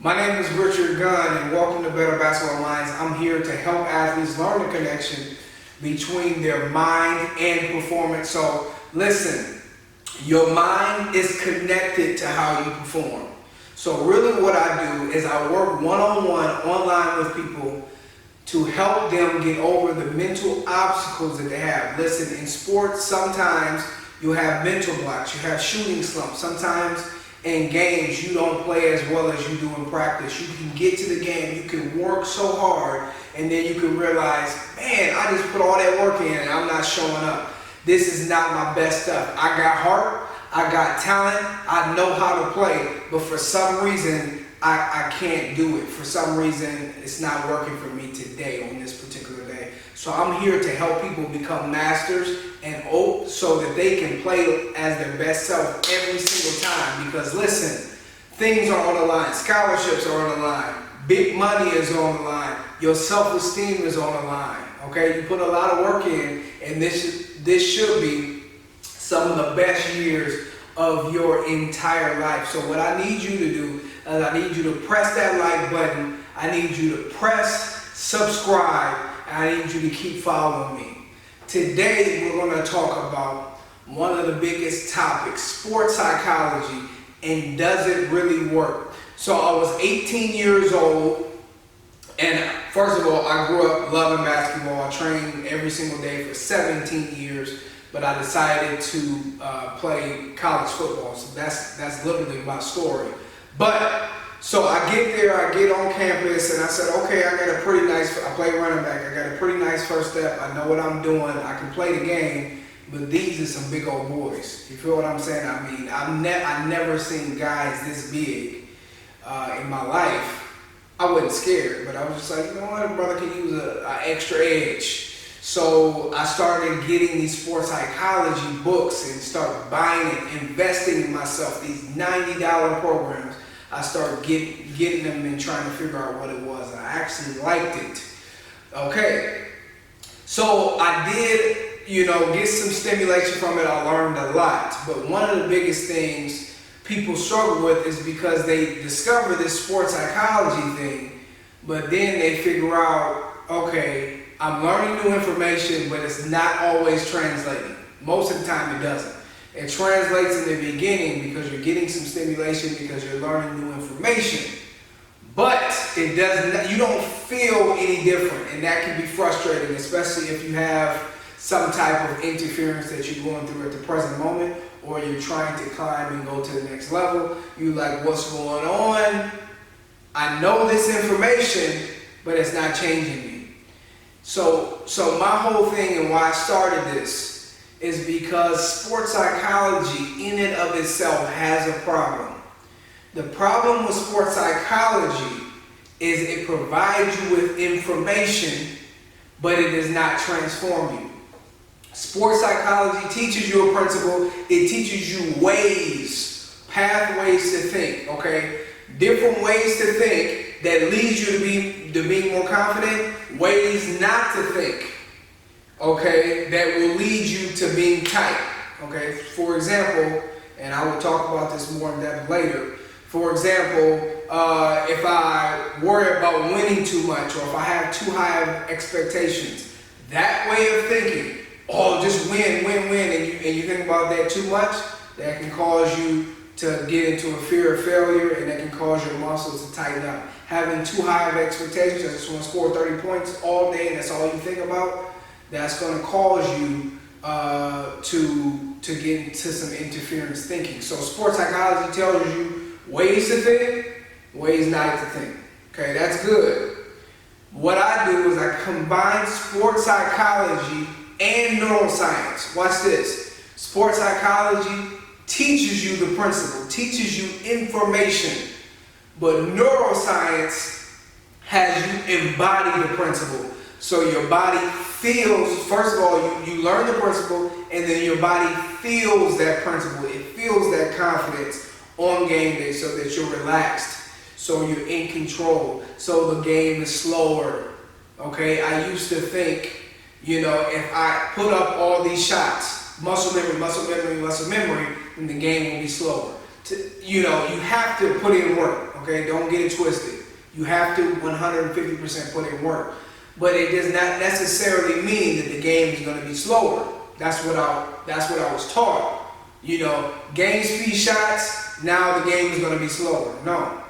My name is Richard Gunn, and welcome to Better Basketball Minds. I'm here to help athletes learn the connection between their mind and performance. So listen, your mind is connected to how you perform. So really what I do is I work one-on-one online with people to help them get over the mental obstacles that they have. Listen, in sports, sometimes you have mental blocks, you have shooting slumps. Sometimes in games, you don't play as well as you do in practice. You can get to the game, you can work so hard, and then you can realize, man, I just put all that work in and I'm not showing up. This is not my best stuff. I got heart, I got talent, I know how to play, but for some reason, I can't do it. For some reason, it's not working for me today on this particular day. So I'm here to help people become masters and so that they can play as their best self every single time. Because listen, things are on the line. Scholarships are on the line. Big money is on the line. Your self-esteem is on the line. Okay, you put a lot of work in, and this should be some of the best years of your entire life. So what I need you to do is I need you to press that like button. I need you to press subscribe, and I need you to keep following me. Today we're going to talk about one of the biggest topics, sports psychology, and does it really work? So I was 18 years old, and first of all, I grew up loving basketball. I trained every single day for 17 years, but I decided to play college football. So that's literally my story. But so I get there, I get on campus, and I said, okay, I play running back. I got a pretty nice first step. I know what I'm doing. I can play the game, but these are some big old boys. You feel what I'm saying? I mean, I've never seen guys this big in my life. I wasn't scared, but I was just like, you know what, brother can use an extra edge. So I started getting these sports psychology books and started buying it, investing in myself, these $90 programs. I started getting them and trying to figure out what it was. I actually liked it. Okay, so I did, get some stimulation from it. I learned a lot. But one of the biggest things people struggle with is because they discover this sports psychology thing, but then they figure out, okay, I'm learning new information, but it's not always translating. Most of the time it doesn't. It translates in the beginning because you're getting some stimulation, because you're learning new information. But it doesn't. You don't feel any different, and that can be frustrating, especially if you have some type of interference that you're going through at the present moment, or you're trying to climb and go to the next level. You're like, what's going on? I know this information, but it's not changing me. So my whole thing and why I started this is because sports psychology in and of itself has a problem. The problem with sports psychology is it provides you with information, but it does not transform you. Sports psychology teaches you a principle. It teaches you ways, pathways to think, okay? Different ways to think that leads you to be more confident, ways not to think, okay, that will lead you to being tight, okay? For example, and I will talk about this more in depth later. For example, if I worry about winning too much, or if I have too high of expectations, that way of thinking, oh, just win, and you think about that too much, that can cause you to get into a fear of failure, and that can cause your muscles to tighten up. Having too high of expectations, I just want to score 30 points all day, and that's all you think about, that's going to cause you to get into some interference thinking. So sports psychology tells you ways to think, ways not to think. Okay, that's good. What I do is I combine sports psychology and neuroscience. Watch this. Sports psychology teaches you the principle, teaches you information, but neuroscience has you embody the principle. So your body feels, first of all, you learn the principle, and then your body feels that principle. It feels that confidence on game day so that you're relaxed, so you're in control, so the game is slower. Okay, I used to think, if I put up all these shots, muscle memory, then the game will be slower. You have to put in work. Okay, don't get it twisted. You have to 150% put in work. But it does not necessarily mean that the game is going to be slower. That's what I was taught. You know, game speed shots, now the game is going to be slower. No.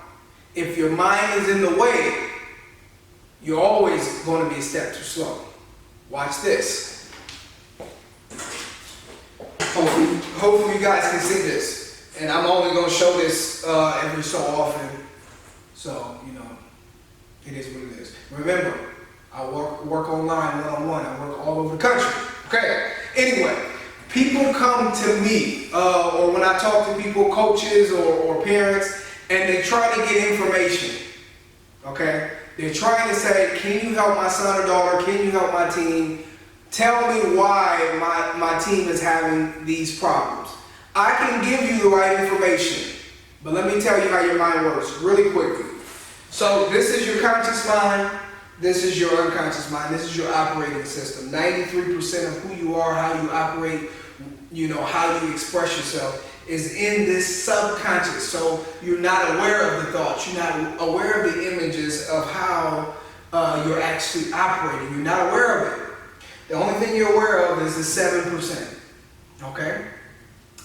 If your mind is in the way, you're always going to be a step too slow. Watch this. Hopefully you guys can see this. And I'm only going to show this every so often. So, you know, it is what it is. Remember, I work online, one-on-one. I work all over the country. Okay? Anyway, people come to me, or when I talk to people, coaches or parents, and they try to get information. Okay? They're trying to say, can you help my son or daughter? Can you help my team? Tell me why my team is having these problems. I can give you the right information, but let me tell you how your mind works really quickly. So this is your conscious mind. This is your unconscious mind. This is your operating system. 93% of who you are, how you operate, you know, how you express yourself is in this subconscious. So you're not aware of the thoughts. You're not aware of the images of how you're actually operating. You're not aware of it. The only thing you're aware of is the 7%. Okay?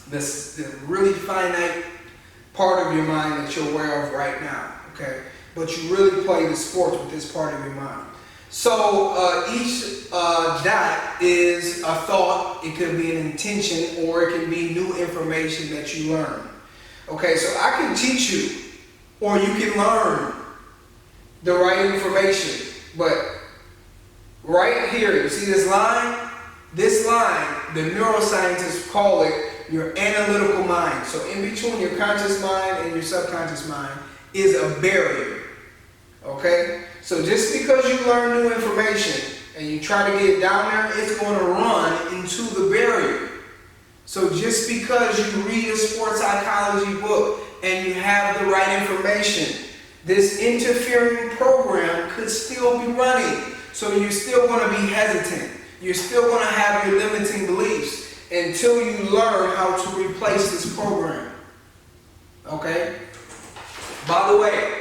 This the really finite part of your mind that you're aware of right now. Okay? But you really play the sports with this part of your mind. So each dot is a thought. It could be an intention, or it can be new information that you learn. Okay, so I can teach you, or you can learn the right information. But right here, you see this line? This line, the neuroscientists call it your analytical mind. So in between your conscious mind and your subconscious mind is a barrier. Okay? So just because you learn new information and you try to get it down there, it's going to run into the barrier. So just because you read a sports psychology book and you have the right information, this interfering program could still be running. So you're still going to be hesitant. You're still going to have your limiting beliefs until you learn how to replace this program. Okay? By the way,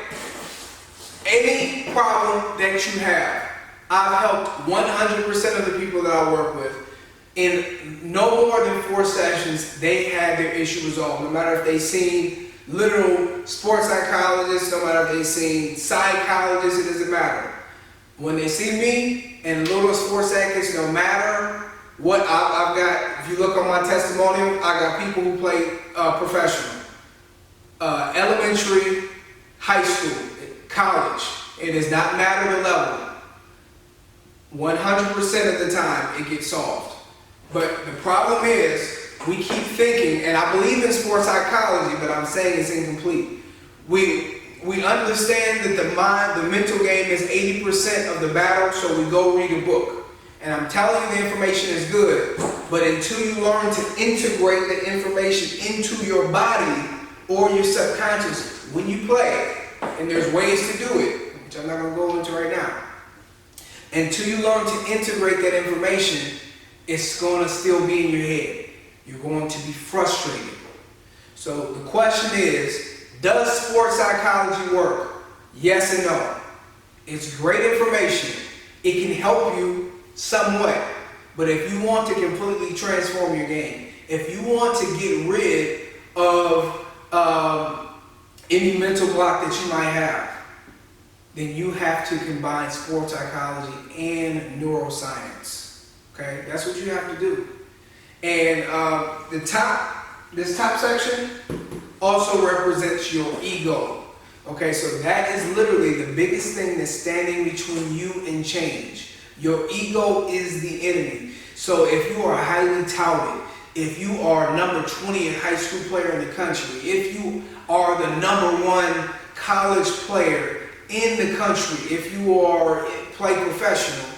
any problem that you have, I've helped 100% of the people that I work with. In no more than 4 sessions, they had their issue resolved. No matter if they seen literal sports psychologists, no matter if they seen psychologists, it doesn't matter. When they see me and little sports psychics, no matter what I've got, if you look on my testimonial, I got people who play professional, elementary, high school, college. It does not matter the level. 100% of the time, it gets solved. But the problem is, we keep thinking, and I believe in sports psychology, but I'm saying it's incomplete. We understand that the mind, the mental game is 80% of the battle, so we go read a book. And I'm telling you the information is good, but until you learn to integrate the information into your body or your subconscious when you play, and there's ways to do it, which I'm not going to go into right now. Until you learn to integrate that information, it's going to still be in your head. You're going to be frustrated. So the question is, does sports psychology work? Yes and no. It's great information. It can help you somewhat. But if you want to completely transform your game, if you want to get rid of any mental block that you might have, then you have to combine sports psychology and neuroscience. Okay, that's what you have to do. And this top section also represents your ego. Okay, so that is literally the biggest thing that's standing between you and change. Your ego is the enemy. So if you are highly touted, if you are number 20 high school player in the country, if you are the number 1 college player in the country, if you are play professional,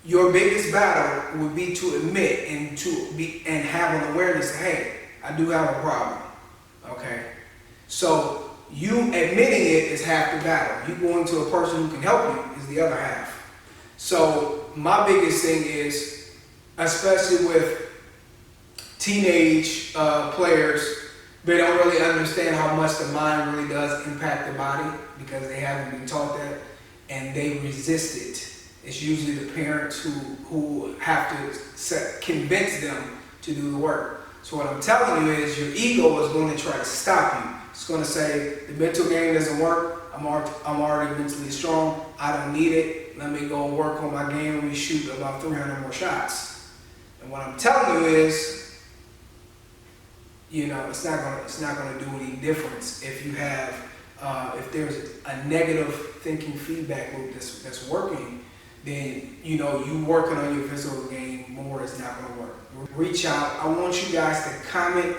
your biggest battle would be to admit and have an awareness that, hey, I do have a problem. Okay? So you admitting it is half the battle. You going to a person who can help you is the other half. So my biggest thing is, especially with teenage players, They don't really understand how much the mind really does impact the body because they haven't been taught that, and they resist it. It's usually the parents who have to convince them to do the work. So what I'm telling you is your ego is going to try to stop you. It's going to say, the mental game doesn't work. I'm already mentally strong. I don't need it. Let me go work on my game. Let me shoot about 300 more shots. And what I'm telling you is, it's not gonna do any difference if you have if there's a negative thinking feedback loop that's working. Then you working on your physical game more is not gonna work. Reach out. I want you guys to comment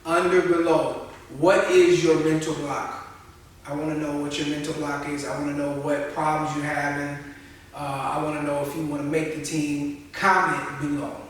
under below. What is your mental block? I want to know what your mental block is. I want to know what problems you're having. I want to know if you want to make the team. Comment below.